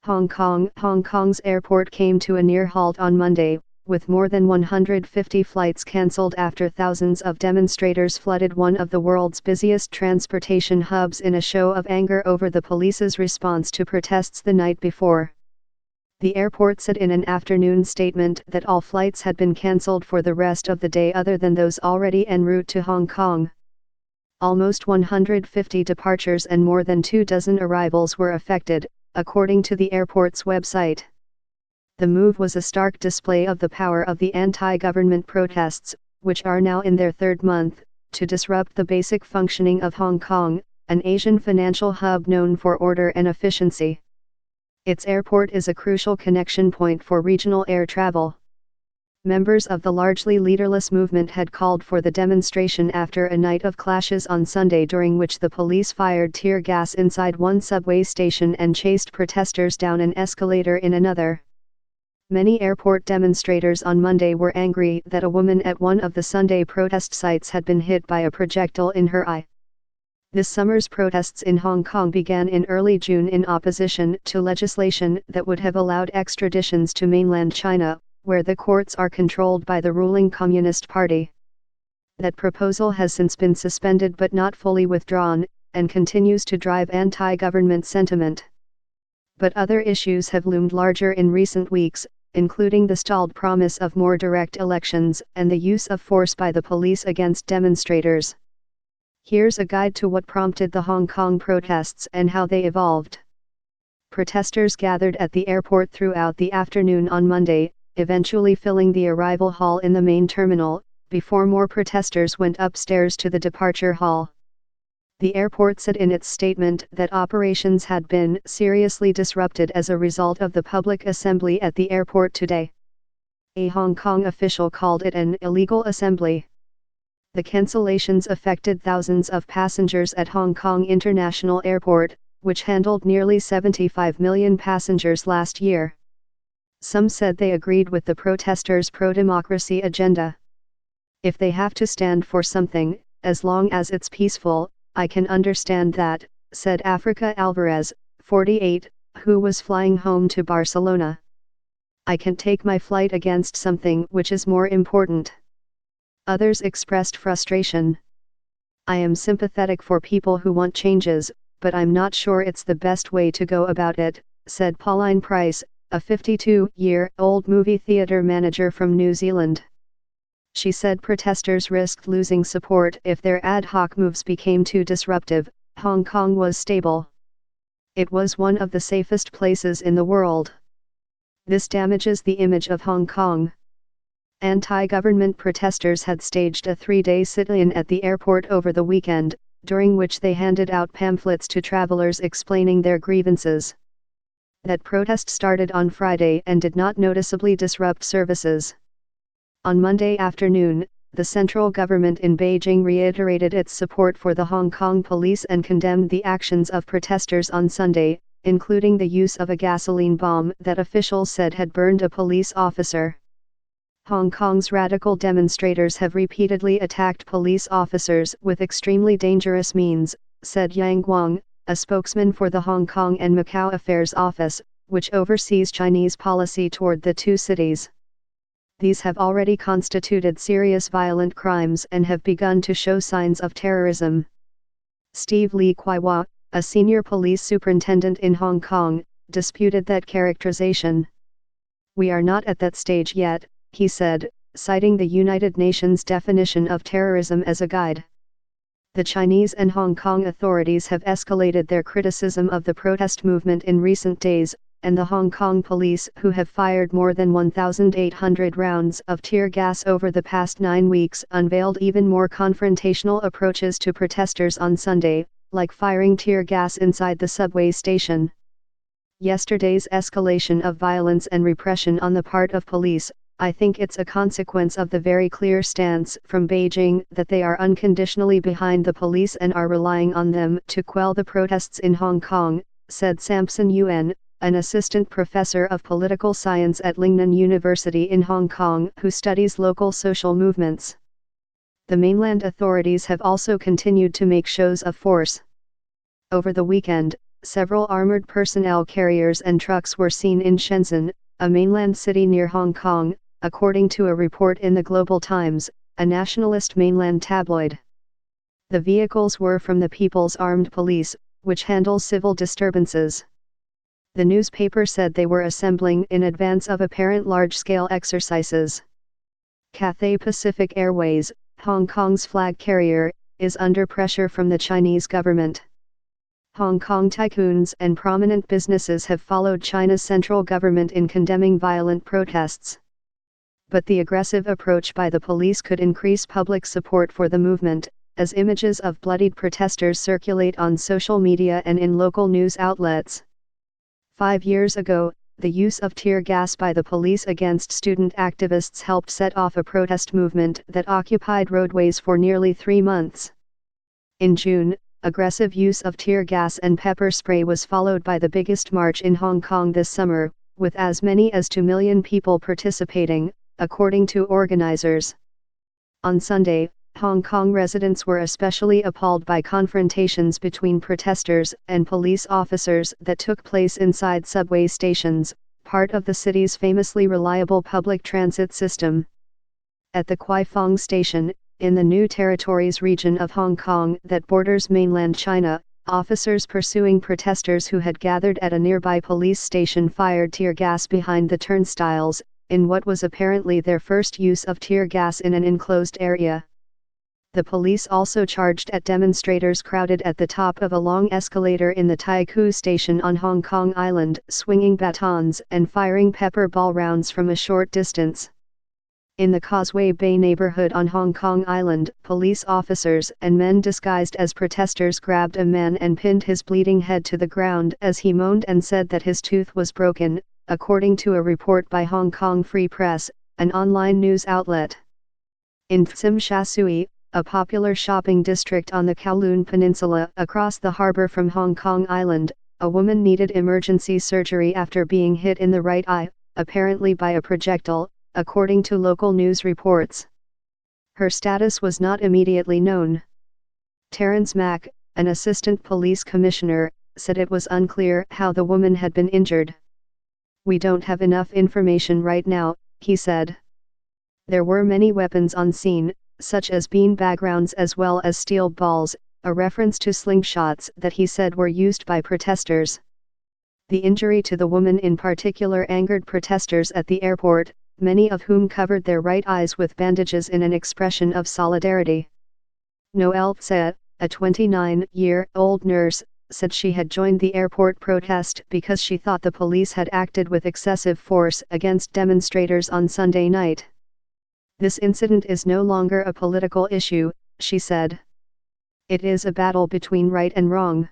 Hong Kong's airport came to a near halt on Monday, with more than 150 flights cancelled after thousands of demonstrators flooded one of the world's busiest transportation hubs in a show of anger over the police's response to protests the night before. The airport said in an afternoon statement that all flights had been cancelled for the rest of the day other than those already en route to Hong Kong. Almost 150 departures and more than 24 arrivals were affected, according to the airport's website. The move was a stark display of the power of the anti-government protests, which are now in their third month, to disrupt the basic functioning of Hong Kong, an Asian financial hub known for order and efficiency. Its airport is a crucial connection point for regional air travel. Members of the largely leaderless movement had called for the demonstration after a night of clashes on Sunday during which the police fired tear gas inside one subway station and chased protesters down an escalator in another. Many airport demonstrators on Monday were angry that a woman at one of the Sunday protest sites had been hit by a projectile in her eye. This summer's protests in Hong Kong began in early June in opposition to legislation that would have allowed extraditions to mainland China, where the courts are controlled by the ruling Communist Party. That proposal has since been suspended but not fully withdrawn, and continues to drive anti-government sentiment. But other issues have loomed larger in recent weeks, including the stalled promise of more direct elections and the use of force by the police against demonstrators. Here's a guide to what prompted the Hong Kong protests and how they evolved. Protesters gathered at the airport throughout the afternoon on Monday, eventually filling the arrival hall in the main terminal, before more protesters went upstairs to the departure hall. The airport said in its statement that operations had been seriously disrupted as a result of the public assembly at the airport today. A Hong Kong official called it an illegal assembly. The cancellations affected thousands of passengers at Hong Kong International Airport, which handled nearly 75 million passengers last year. Some said they agreed with the protesters' pro-democracy agenda. If they have to stand for something, as long as it's peaceful, I can understand that, said Africa Alvarez, 48, who was flying home to Barcelona. I can take my flight against something which is more important. Others expressed frustration. I am sympathetic for people who want changes, but I'm not sure it's the best way to go about it, said Pauline Price, a 52-year-old movie theatre manager from New Zealand. She said protesters risked losing support if their ad hoc moves became too disruptive. Hong Kong was stable. It was one of the safest places in the world. This damages the image of Hong Kong. Anti-government protesters had staged a 3-day sit-in at the airport over the weekend, during which they handed out pamphlets to travelers explaining their grievances. That protest started on Friday and did not noticeably disrupt services. On Monday afternoon, the central government in Beijing reiterated its support for the Hong Kong police and condemned the actions of protesters on Sunday, including the use of a gasoline bomb that officials said had burned a police officer. Hong Kong's radical demonstrators have repeatedly attacked police officers with extremely dangerous means, said Yang Guang, a spokesman for the Hong Kong and Macau Affairs Office, which oversees Chinese policy toward the two cities. These have already constituted serious violent crimes and have begun to show signs of terrorism. Steve Lee Kwai Wah, a senior police superintendent in Hong Kong, disputed that characterization. We are not at that stage yet, he said, citing the United Nations definition of terrorism as a guide. The Chinese and Hong Kong authorities have escalated their criticism of the protest movement in recent days, and the Hong Kong police, who have fired more than 1,800 rounds of tear gas over the past 9 weeks, unveiled even more confrontational approaches to protesters on Sunday, like firing tear gas inside the subway station. Yesterday's escalation of violence and repression on the part of police, I think it's a consequence of the very clear stance from Beijing that they are unconditionally behind the police and are relying on them to quell the protests in Hong Kong, said Samson Yuen, an assistant professor of political science at Lingnan University in Hong Kong who studies local social movements. The mainland authorities have also continued to make shows of force. Over the weekend, several armored personnel carriers and trucks were seen in Shenzhen, a mainland city near Hong Kong, according to a report in the Global Times, a nationalist mainland tabloid. The vehicles were from the People's Armed Police, which handles civil disturbances. The newspaper said they were assembling in advance of apparent large-scale exercises. Cathay Pacific Airways, Hong Kong's flag carrier, is under pressure from the Chinese government. Hong Kong tycoons and prominent businesses have followed China's central government in condemning violent protests. But the aggressive approach by the police could increase public support for the movement, as images of bloodied protesters circulate on social media and in local news outlets. 5 years ago, the use of tear gas by the police against student activists helped set off a protest movement that occupied roadways for nearly 3 months. In June, aggressive use of tear gas and pepper spray was followed by the biggest march in Hong Kong this summer, with as many as 2 million people participating, according to organizers. On Sunday, Hong Kong residents were especially appalled by confrontations between protesters and police officers that took place inside subway stations, part of the city's famously reliable public transit system. At the Kwai Fong station, in the New Territories region of Hong Kong that borders mainland China, officers pursuing protesters who had gathered at a nearby police station fired tear gas behind the turnstiles, in what was apparently their first use of tear gas in an enclosed area. The police also charged at demonstrators crowded at the top of a long escalator in the Tai Kau station on Hong Kong Island, swinging batons and firing pepper ball rounds from a short distance. In the Causeway Bay neighborhood on Hong Kong Island, police officers and men disguised as protesters grabbed a man and pinned his bleeding head to the ground as he moaned and said that his tooth was broken, according to a report by Hong Kong Free Press, an online news outlet. In Tsim Sha Tsui, a popular shopping district on the Kowloon Peninsula across the harbor from Hong Kong Island, a woman needed emergency surgery after being hit in the right eye, apparently by a projectile, according to local news reports. Her status was not immediately known. Terence Mack, an assistant police commissioner, said it was unclear how the woman had been injured. "We don't have enough information right now," he said. There were many weapons on scene, such as beanbag rounds as well as steel balls, a reference to slingshots that he said were used by protesters. The injury to the woman in particular angered protesters at the airport, many of whom covered their right eyes with bandages in an expression of solidarity. Noelle Tse, a 29-year-old nurse, said she had joined the airport protest because she thought the police had acted with excessive force against demonstrators on Sunday night. "This incident is no longer a political issue," she said. "It is a battle between right and wrong."